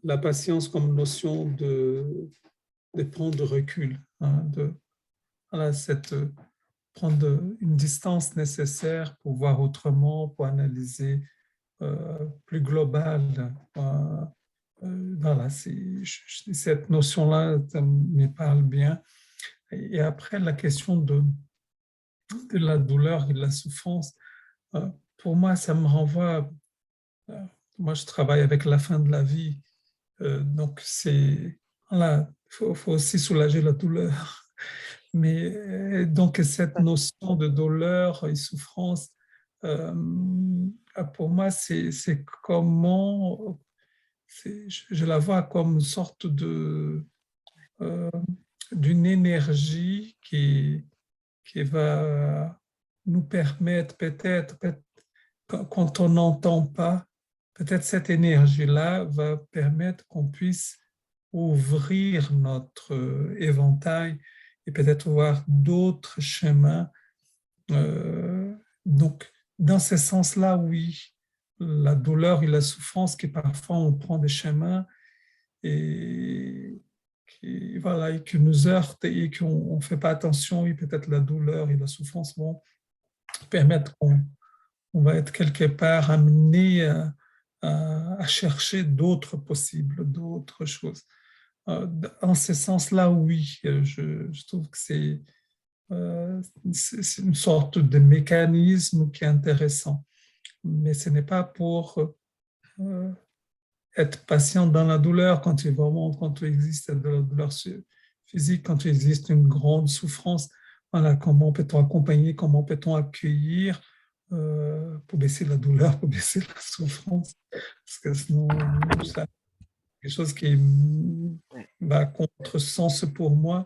la patience comme notion de prendre recul, hein, voilà, prendre une distance nécessaire pour voir autrement, pour analyser plus global. Voilà, cette notion-là me parle bien. Et après, la question de la douleur et de la souffrance, pour moi, ça me renvoie. Moi, je travaille avec la fin de la vie, donc voilà, faut aussi soulager la douleur. Mais donc cette notion de douleur et souffrance, pour moi, c'est comment, je la vois comme une sorte d'une énergie qui va nous permettre peut-être quand on n'entend pas, peut-être cette énergie-là va permettre qu'on puisse ouvrir notre éventail et peut-être voir d'autres chemins. Donc, dans ce sens-là, oui, la douleur et la souffrance qui parfois on prend des chemins et voilà, et qui nous heurtent et qu'on ne fait pas attention, et peut-être la douleur et la souffrance vont permettre qu'on va être quelque part amené à chercher d'autres possibles, d'autres choses. En ce sens-là, oui, je trouve que c'est une sorte de mécanisme qui est intéressant. Mais ce n'est pas pour être patient dans la douleur quand quand il existe de la douleur physique, quand il existe une grande souffrance. Voilà, comment peut-on accompagner, comment peut-on accueillir pour baisser la douleur, pour baisser la souffrance, parce que sinon, c'est quelque chose qui va contre sens pour moi,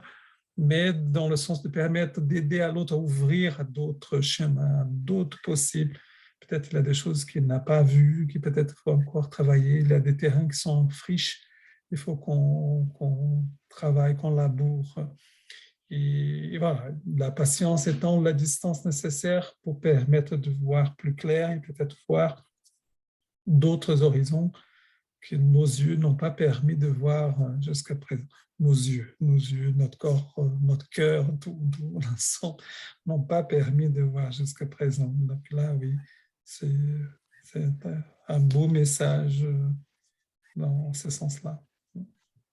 mais dans le sens de permettre d'aider à l'autre à ouvrir à d'autres chemins, d'autres possibles. Peut-être il y a des choses qu'il n'a pas vues, qui peut-être faut encore travailler. Il y a des terrains qui sont en friche. Il faut qu'on travaille, qu'on laboure. Et voilà, la patience étant la distance nécessaire pour permettre de voir plus clair et peut-être voir d'autres horizons que nos yeux n'ont pas permis de voir jusqu'à présent. Nos yeux, notre corps, notre cœur, tout l'ensemble n'ont pas permis de voir jusqu'à présent. Donc là, oui, c'est un beau message dans ce sens-là.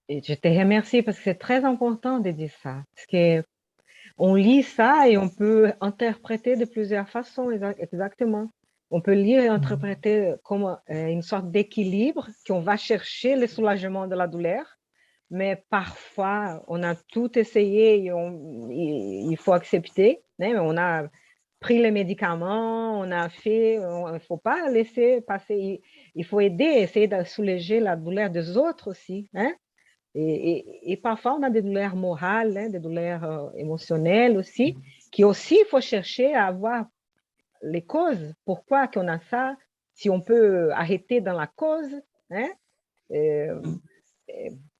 Et je te remercie parce que c'est très important de dire ça. Parce qu'on lit ça et on peut interpréter de plusieurs façons, exactement. On peut lire et interpréter comme une sorte d'équilibre, qu'on va chercher le soulagement de la douleur, mais parfois, on a tout essayé et il faut accepter, hein, mais on a pris les médicaments, on a fait, il ne faut pas laisser passer, il faut aider, essayer de soulager la douleur des autres aussi, hein. Et parfois, on a des douleurs morales, hein, des douleurs émotionnelles aussi, qui aussi, il faut chercher à avoir les causes, pourquoi qu'on a ça, si on peut arrêter dans la cause, hein,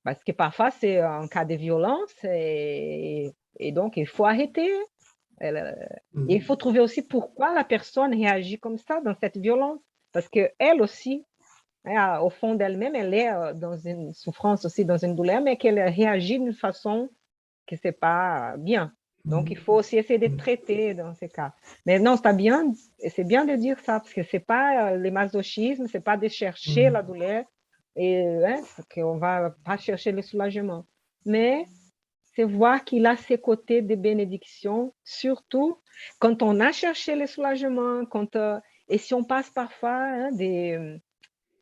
parce que parfois c'est un cas de violence et donc il faut arrêter. Il faut trouver aussi pourquoi la personne réagit comme ça dans cette violence, parce qu'elle aussi, hein, au fond d'elle-même, elle est dans une souffrance aussi, dans une douleur, mais qu'elle réagit d'une façon que c'est pas bien. Donc, il faut aussi essayer de traiter dans ces cas. Mais non, c'est bien de dire ça, parce que c'est pas le masochisme, c'est pas de chercher la douleur, et hein, qu'on va pas chercher le soulagement. Mais c'est voir qu'il a ses côtés de bénédiction, surtout quand on a cherché le soulagement, et si on passe parfois hein, des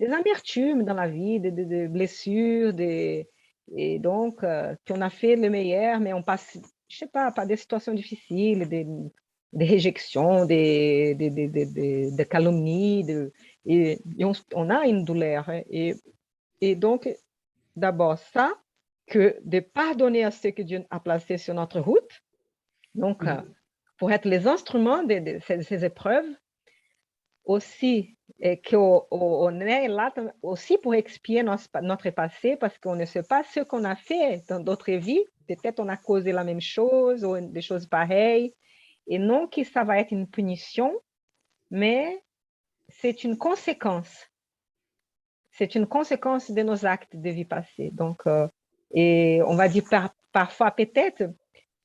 amertumes dans la vie, des blessures, et donc, qu'on a fait le meilleur, mais on passe, je sais pas, par des situations difficiles, des réjections, des calomnies, et on a une douleur. Hein, et donc, d'abord ça, que de pardonner à ceux que Dieu a placés sur notre route, donc pour être les instruments de ces épreuves, aussi, et qu'on est là aussi pour expier notre passé, parce qu'on ne sait pas ce qu'on a fait dans d'autres vies. Peut-être on a causé la même chose ou des choses pareilles, et non que ça va être une punition, mais c'est une conséquence. C'est une conséquence de nos actes de vie passée. Donc, et on va dire parfois peut-être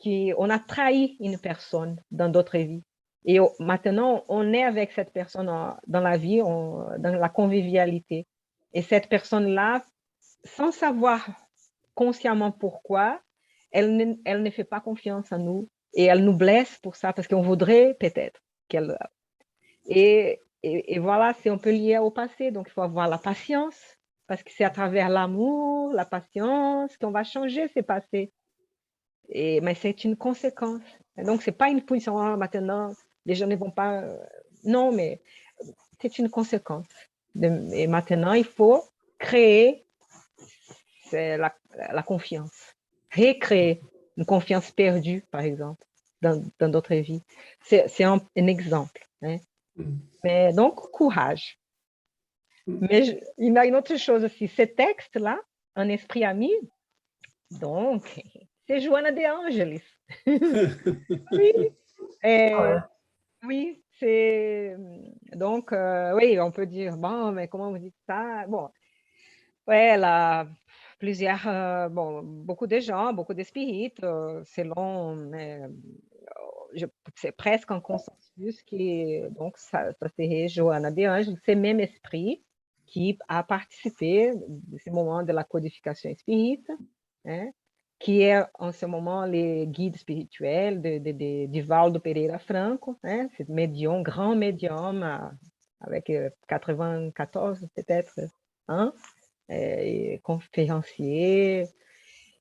qu'on a trahi une personne dans d'autres vies. Et maintenant, on est avec cette personne dans la vie, dans la convivialité. Et cette personne-là, sans savoir consciemment pourquoi, elle ne fait pas confiance en nous et elle nous blesse pour ça parce qu'on voudrait peut-être qu'elle... Et voilà, c'est un peu lié au passé. Donc, il faut avoir la patience parce que c'est à travers l'amour, la patience qu'on va changer ces passés. Mais c'est une conséquence. Et donc, ce n'est pas une punition. Ah, maintenant, les gens ne vont pas... non, mais c'est une conséquence. Et maintenant, il faut créer la confiance. Recréer une confiance perdue, par exemple, dans d'autres vies. C'est un exemple. Hein. Mais donc, courage. Mais il y a une autre chose aussi. Ce texte-là, Un esprit ami, donc, c'est Joana de Angelis. Oui, oui, c'est... Donc, oui, on peut dire, bon, mais comment vous dites ça? Bon, ouais, elle a plusieurs, bon, beaucoup de gens, beaucoup de spirites, selon... c'est presque un consensus qui, donc, ça serait Joana de Angelis, c'est le même esprit qui a participé de ce moment de la codification spirite, hein, qui est en ce moment le guide spirituel de Valdo Pereira Franco, hein, c'est médium, grand médium, avec 94 peut-être, hein, et conférencier,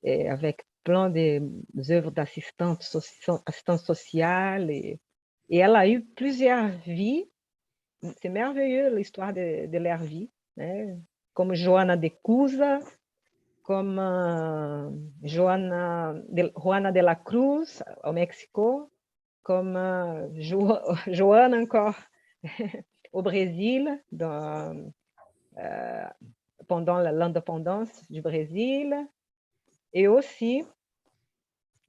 et avec plein d'œuvres d'assistante sociale, et elle a eu plusieurs vies. C'est merveilleux l'histoire de leur vie, né? Comme Joana de Cusa, comme Juana de la Cruz, au Mexico, comme Joana encore au Brésil, pendant l'indépendance du Brésil, et aussi,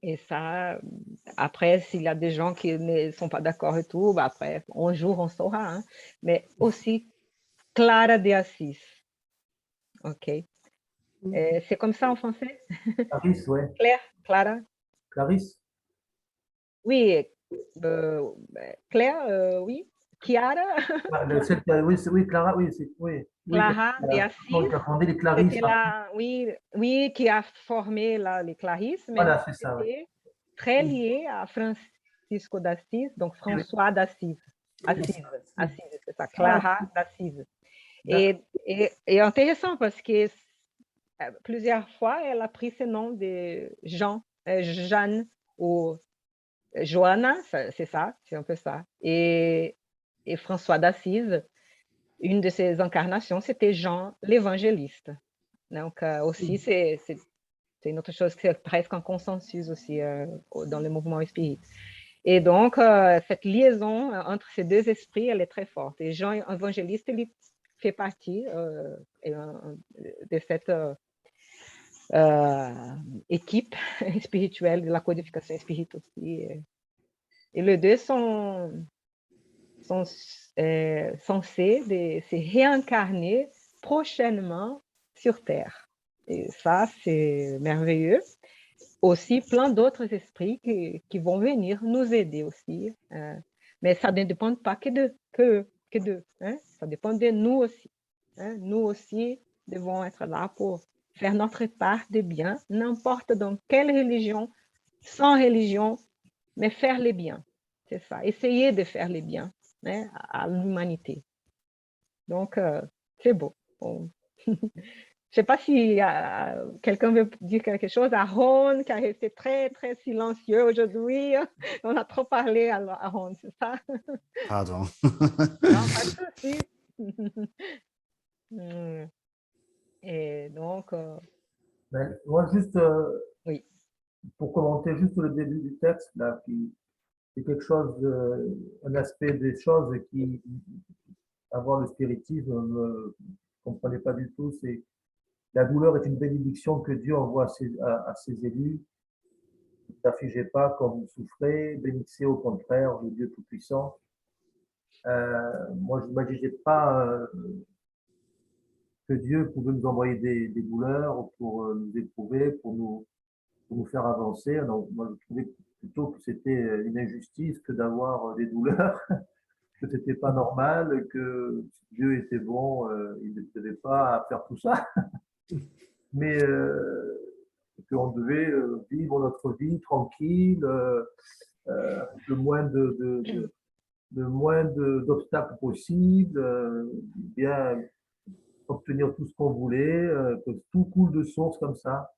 et ça, après, s'il y a des gens qui ne sont pas d'accord et tout, bah après, un jour on saura, hein, mais aussi Clara de Assis, ok? C'est comme ça en français? Clarisse, ouais. Claire, Clara? Clarisse. Oui, Claire, oui. Chiara, Oui, Clara, oui, oui. Clara de Non, Assis, je confondais les Clarisses. c'était oui, oui, qui a formé les Clarisses, mais Voilà, c'est ça. Ouais. c'était très lié à Francisco d'Assis, donc François d'Assis. Assis, c'est ça, Clara d'Assis. Et intéressant parce que plusieurs fois, elle a pris ce nom de Jeanne ou Johanna, c'est ça, c'est un peu ça. Et François d'Assise, une de ses incarnations, c'était Jean l'évangéliste. Donc, aussi, c'est une autre chose qui est presque un consensus aussi dans le mouvement spirit. Et donc, cette liaison entre ces deux esprits, elle est très forte. Et Jean évangéliste, il fait partie de cette équipe spirituelle de la codification spirite aussi. Et les deux sont censés se réincarner prochainement sur Terre. Et ça, c'est merveilleux. Aussi, plein d'autres esprits qui vont venir nous aider aussi. Mais ça ne dépend pas que d'eux. Hein? Ça dépend de nous aussi. Hein? Nous aussi devons être là pour faire notre part de bien, n'importe dans quelle religion, sans religion, mais faire les biens. C'est ça. Essayer de faire les biens, hein, à l'humanité. Donc, c'est beau. Bon. Je ne sais pas si quelqu'un veut dire quelque chose. Aaron, qui a été très, très silencieux aujourd'hui. On a trop parlé à Aaron, c'est ça? Pardon. Non, pas de souci. Et donc, Ben, moi, juste oui. pour commenter juste le début du texte, là, qui est quelque chose, un aspect des choses qui, avant le spiritisme, ne comprenait pas du tout. C'est la douleur est une bénédiction que Dieu envoie à ses élus. Ne t'affligez pas quand vous souffrez, bénissez au contraire le Dieu Tout-Puissant. Moi, je n'imaginais pas que Dieu pouvait nous envoyer des douleurs pour nous éprouver, pour nous faire avancer. Alors, moi, je trouvais plutôt que c'était une injustice que d'avoir des douleurs, que c'était pas normal, que si Dieu était bon, il ne devait pas faire tout ça, mais qu'on devait vivre notre vie tranquille, avec le moins d'obstacles possible, bien obtenir tout ce qu'on voulait, que tout coule de source comme ça.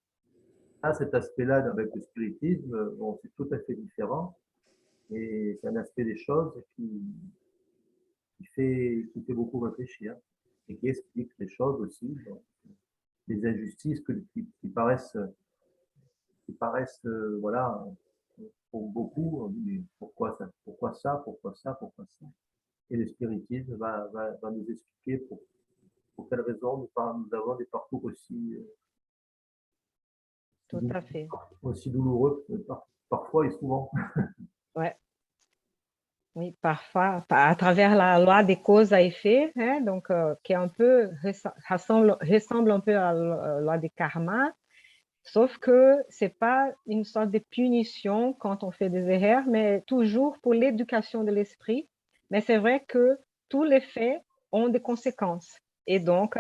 À cet aspect-là, avec le spiritisme, bon, c'est tout à fait différent. Et c'est un aspect des choses qui fait beaucoup réfléchir et qui explique les choses aussi, donc, les injustices qui paraissent voilà, pour beaucoup, on dit, mais pourquoi ça, pourquoi ça, pourquoi ça, pourquoi ça. Et le spiritisme va nous expliquer pour quelles raisons nous avons des parcours Tout à fait. aussi douloureux, parfois et souvent. Ouais. Oui, parfois, à travers la loi des causes à effet, hein, donc, qui est un peu, ressemble un peu à la loi des karma, sauf que ce n'est pas une sorte de punition quand on fait des erreurs, mais toujours pour l'éducation de l'esprit. Mais c'est vrai que tous les faits ont des conséquences. Et donc,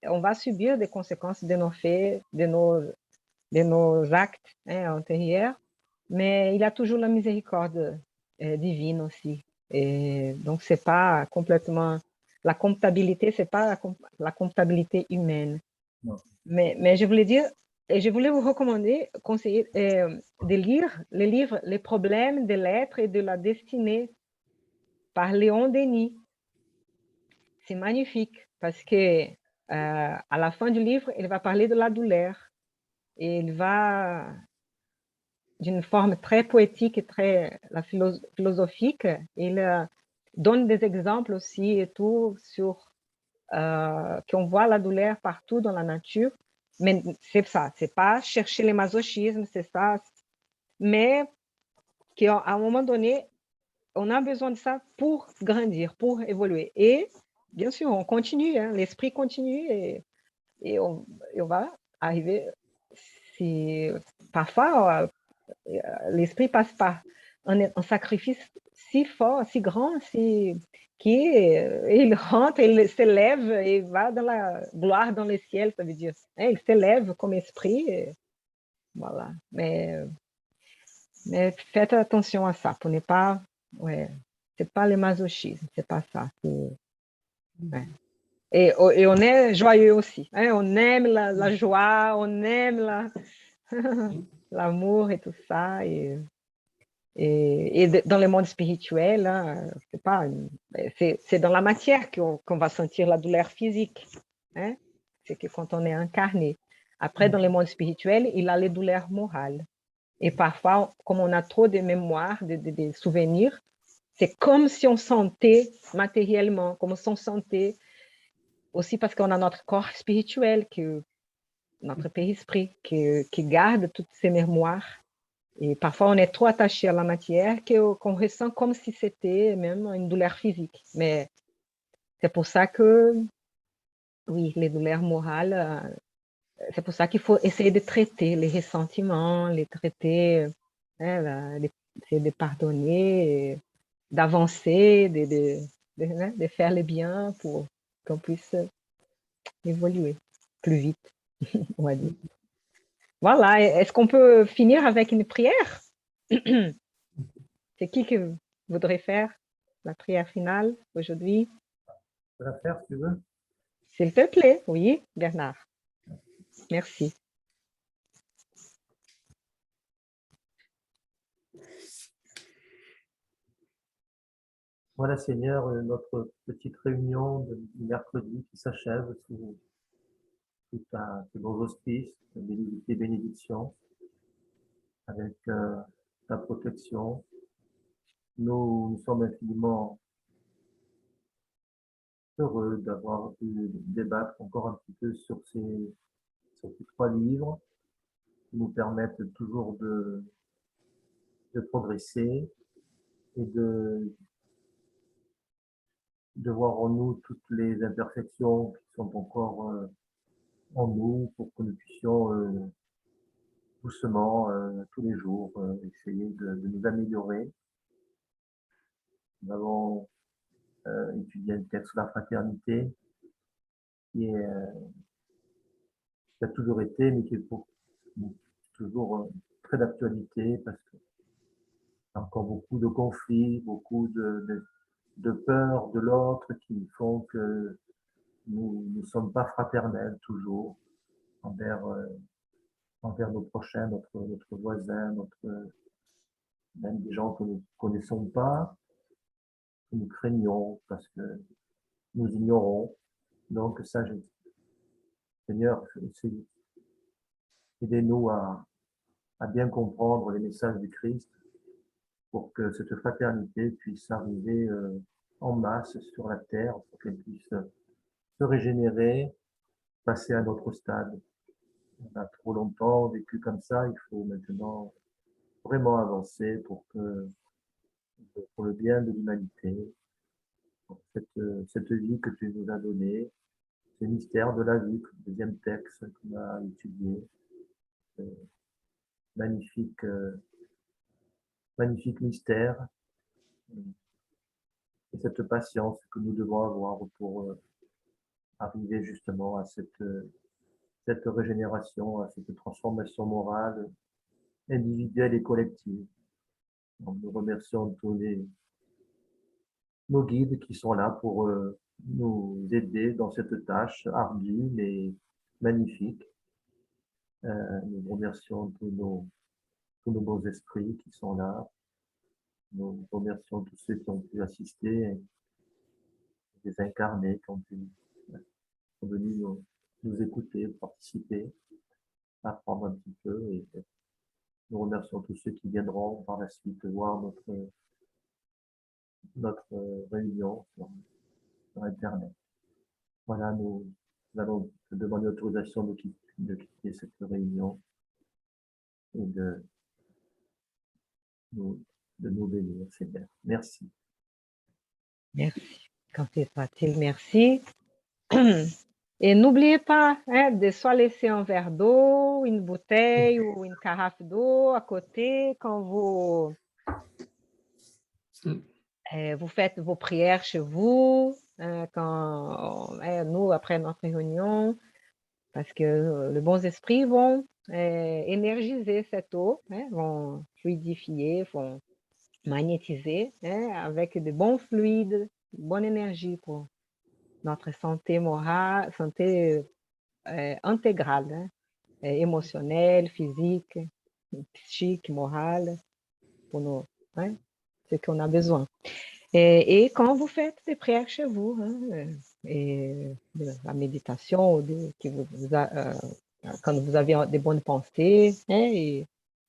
on va subir des conséquences de nos faits, de nos actes, hein, antérieurs, mais il y a toujours la miséricorde divine aussi. Et donc, c'est pas complètement... La comptabilité, c'est pas la comptabilité humaine. Non. Mais je voulais dire, et je voulais vous recommander, conseiller, de lire le livre Les problèmes de l'être et de la destinée par Léon Denis. C'est magnifique parce que à la fin du livre, il va parler de la douleur et il va d'une forme très poétique et très philosophique. Il donne des exemples aussi et tout sur qu'on voit la douleur partout dans la nature. Mais c'est ça, c'est pas chercher le masochisme, c'est ça. Mais qu'à un moment donné, on a besoin de ça pour grandir, pour évoluer. Et bien sûr, on continue, hein, l'esprit continue et on va arriver. Si, parfois, l'esprit passe par un sacrifice si fort, si grand, il rentre, il s'élève et va dans la gloire dans le ciel, ça veut dire. Il s'élève comme esprit, et voilà. Mais faites attention à ça, pour ne pas... Ouais, c'est pas le masochisme, c'est pas ça. Ouais. Et on est joyeux aussi. Hein, on aime la joie, on aime l'amour et tout ça. Et Dans le monde spirituel, hein, c'est dans la matière qu'on va sentir la douleur physique. Hein? C'est que quand on est incarné. Après, dans le monde spirituel, il a les douleurs morales. Et parfois, comme on a trop de mémoires, de souvenirs, c'est comme si on sentait matériellement, comme si on sentait aussi parce qu'on a notre corps spirituel, notre périsprit, qui garde toutes ces mémoires. Et parfois, on est trop attaché à la matière qu'on ressent comme si c'était même une douleur physique. Mais c'est pour ça que, oui, les douleurs morales, c'est pour ça qu'il faut essayer de traiter les ressentiments, les traiter, essayer de pardonner, d'avancer, de faire le bien pour qu'on puisse évoluer plus vite, on va dire. Voilà, est-ce qu'on peut finir avec une prière? C'est qui voudrait faire la prière finale aujourd'hui? Je peux la faire si tu veux. S'il te plaît, oui, Bernard. Merci. Voilà, Seigneur, notre petite réunion du mercredi qui s'achève sous tes bons auspices, tes bénédictions, avec ta protection. Nous sommes infiniment heureux d'avoir pu débattre encore un petit peu sur ces 3 livres qui nous permettent toujours de progresser et de voir en nous toutes les imperfections qui sont encore en nous pour que nous puissions doucement, tous les jours, essayer de nous améliorer. Nous avons étudié un texte sur la fraternité qui a toujours été, mais qui est toujours très d'actualité parce qu'il y a encore beaucoup de conflits, beaucoup de peur de l'autre qui font que nous ne sommes pas fraternels toujours envers, envers nos prochains, notre voisin, même des gens que nous ne connaissons pas, que nous craignons parce que nous ignorons. Donc, ça, Seigneur, aidez-nous à bien comprendre les messages du Christ pour que cette fraternité puisse arriver en masse sur la terre, pour qu'elle puisse se régénérer, passer à notre stade. On a trop longtemps vécu comme ça, il faut maintenant vraiment avancer pour le bien de l'humanité, pour cette vie que tu nous as donnée, ces mystères de la vie, deuxième texte qu'on a étudié, magnifique, magnifique mystère, et cette patience que nous devons avoir pour arriver justement à cette régénération, à cette transformation morale, individuelle et collective. Donc, nous remercions tous nos guides qui sont là pour nous aider dans cette tâche ardue mais magnifique. Nous remercions tous nos bons esprits qui sont là. Nous remercions tous ceux qui ont pu assister, les incarnés qui ont pu sont venus nous écouter, participer, apprendre un petit peu. Et nous remercions tous ceux qui viendront par la suite voir notre réunion sur Internet. Voilà, nous allons te demander l'autorisation de quitter cette réunion et de nous bénir, Seigneur. Merci. Merci. Quand c'est facile, merci. Et n'oubliez pas de soit laisser un verre d'eau, une bouteille ou une carafe d'eau à côté quand vous faites vos prières chez vous, quand nous, après notre réunion, parce que les bons esprits vont énergiser cette eau, vont fluidifier, vont magnétiser avec de bons fluides, bonne énergie pour notre santé morale, santé intégrale, émotionnelle, physique, psychique, morale, pour hein, ce qu'on a besoin. Et quand vous faites des prières chez vous, hein, et de la méditation, ou quand vous avez des bonnes pensées, hein, et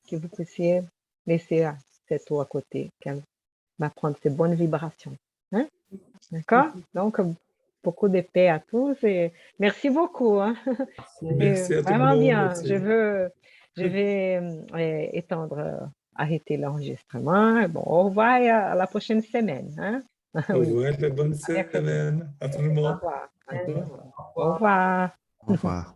que vous puissiez laisser cette eau à côté, qu'elle va prendre ces bonnes vibrations. Hein? D'accord? Donc, beaucoup de paix à tous et merci beaucoup. Hein? C'est- Merci à tout le Vraiment monde bien. aussi. Je vais arrêter l'enregistrement. Bon, au revoir et à la prochaine semaine. Hein? Au Oui, revoir, la bonne avec plaisir. semaine à tout le Au monde. revoir. Au revoir. Au revoir. Au revoir.